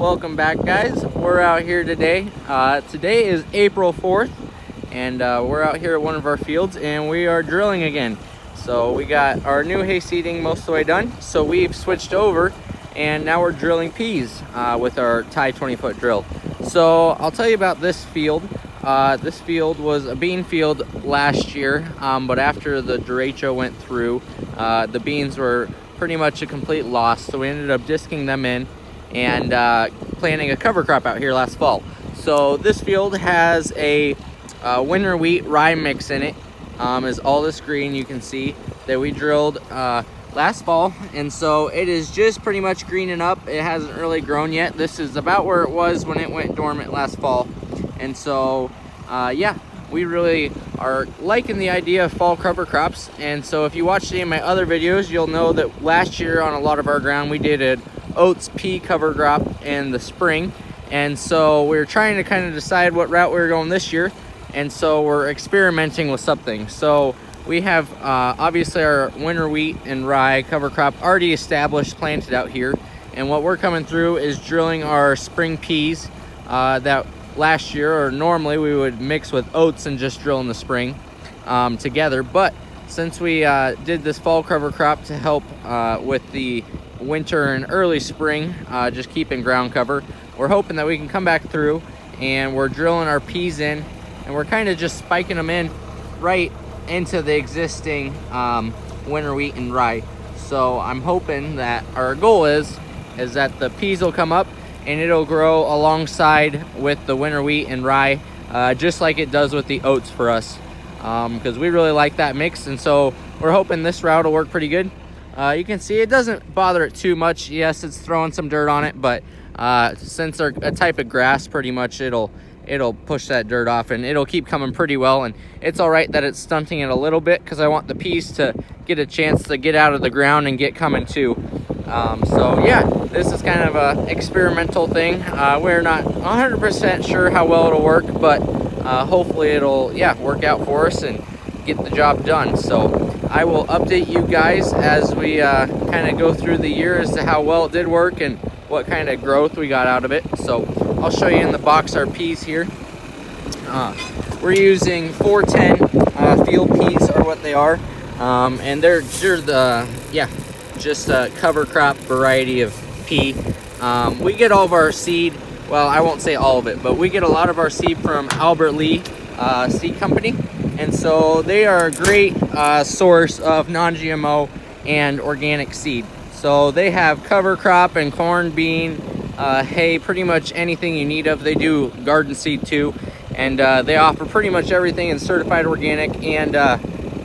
Welcome back, guys. We're out here today. Today is April 4th, and we're out here at one of our fields, and we are drilling again. So we got our new hay seeding most of the way done, so we've switched over, and now we're drilling peas with our Ty 20-foot drill. So I'll tell you about this field. This field was a bean field last year, but after the derecho went through, the beans were pretty much a complete loss, so we ended up disking them in and planting a cover crop out here last fall. So this field has a winter wheat rye mix in it. Is all this green you can see that we drilled last fall, and so it is just pretty much greening up. It hasn't really grown yet. This is about where it was when it went dormant last fall, and so yeah, we really are liking the idea of fall cover crops. And so if you watch any of my other videos, you'll know that last year on a lot of our ground we did an oats pea cover crop in the spring, and so we're trying to kind of decide what route we were going this year, and so we're experimenting with something. So we have obviously our winter wheat and rye cover crop already established, planted out here, and what we're coming through is drilling our spring peas that last year, or normally we would mix with oats and just drill in the spring together. But since we did this fall cover crop to help with the winter and early spring, just keeping ground cover, we're hoping that we can come back through, and we're drilling our peas in, and we're kind of just spiking them in right into the existing winter wheat and rye. So I'm hoping that our goal is that the peas will come up and it'll grow alongside with the winter wheat and rye, just like it does with the oats for us, because we really like that mix. And so we're hoping this route will work pretty good. You can see it doesn't bother it too much. Yes, it's throwing some dirt on it, but since they're a type of grass, pretty much it'll push that dirt off, and it'll keep coming pretty well. And it's all right that it's stunting it a little bit, because I want the peas to get a chance to get out of the ground and get coming too. So yeah, this is kind of a experimental thing. We're not 100% sure how well it'll work, but hopefully it'll work out for us and get the job done. So I will update you guys as we kind of go through the year as to how well it did work and what kind of growth we got out of it. So I'll show you in the box our peas here. We're using 410 field peas are what they are, and they're the just a cover crop variety of pea. We get all of our seed, well, I won't say all of it, but we get a lot of our seed from Albert Lea Seed Company, and so they are a great source of non-GMO and organic seed. So they have cover crop and corn, bean, hay, pretty much anything you need of. They do garden seed too, and they offer pretty much everything in certified organic and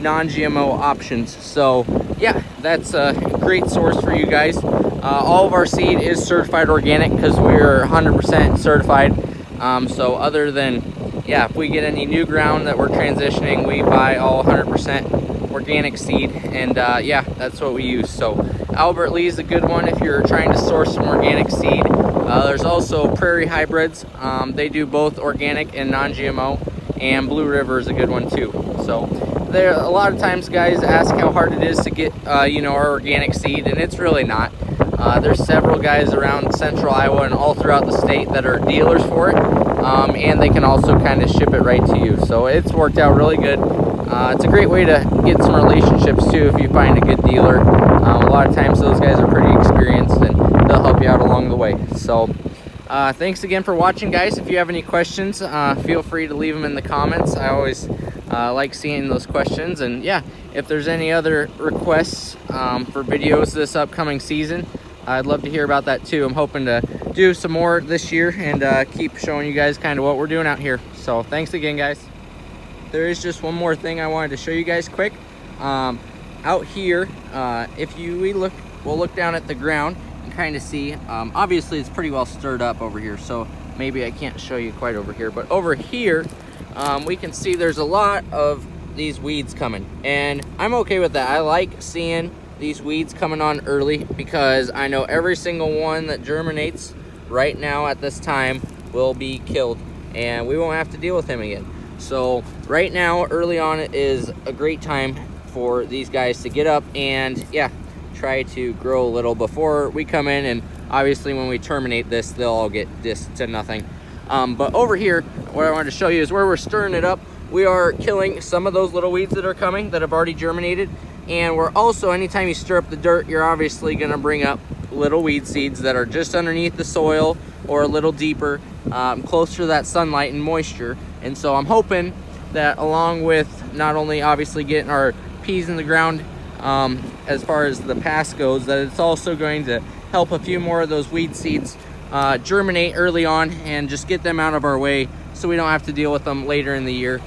non-GMO options. So yeah, that's a great source for you guys. All of our seed is certified organic because we're 100% certified. So other than, if we get any new ground that we're transitioning, we buy all 100% organic seed, and that's what we use. So Albert Lea is a good one if you're trying to source some organic seed. There's also Prairie Hybrids. They do both organic and non-GMO, and Blue River is a good one too. So there, a lot of times guys ask how hard it is to get our organic seed, and it's really not. There's several guys around central Iowa and all throughout the state that are dealers for it, and they can also kind of ship it right to you. So it's worked out really good. It's a great way to get some relationships too if you find a good dealer. A lot of times those guys are pretty experienced, and they'll help you out along the way. So thanks again for watching, guys. If you have any questions, feel free to leave them in the comments. I always like seeing those questions, and if there's any other requests for videos this upcoming season, I'd love to hear about that too. I'm hoping to do some more this year and keep showing you guys kind of what we're doing out here. So thanks again, guys. There is just one more thing I wanted to show you guys quick. Out here, we'll look down at the ground and kind of see, obviously it's pretty well stirred up over here, so maybe I can't show you quite over here, but over here we can see there's a lot of these weeds coming, and I'm okay with that. I like seeing these weeds coming on early, because I know every single one that germinates right now at this time will be killed, and we won't have to deal with him again. So right now, early on, is a great time for these guys to get up and try to grow a little before we come in and Obviously, when we terminate this, they'll all get this to nothing. But over here, what I wanted to show you is where we're stirring it up. We are killing some of those little weeds that are coming that have already germinated. And we're also, anytime you stir up the dirt, you're obviously gonna bring up little weed seeds that are just underneath the soil or a little deeper, closer to that sunlight and moisture. And so I'm hoping that along with not only obviously getting our peas in the ground as far as the pass goes, that it's also going to help a few more of those weed seeds germinate early on and just get them out of our way so we don't have to deal with them later in the year.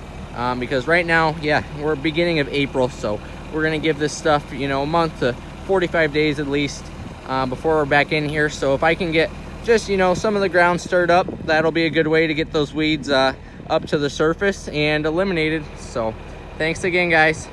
Because right now, yeah, we're beginning of April, so we're gonna give this stuff, you know, a month to 45 days at least before we're back in here. So if I can get just, you know, some of the ground stirred up, that'll be a good way to get those weeds up to the surface and eliminated. So thanks again, guys.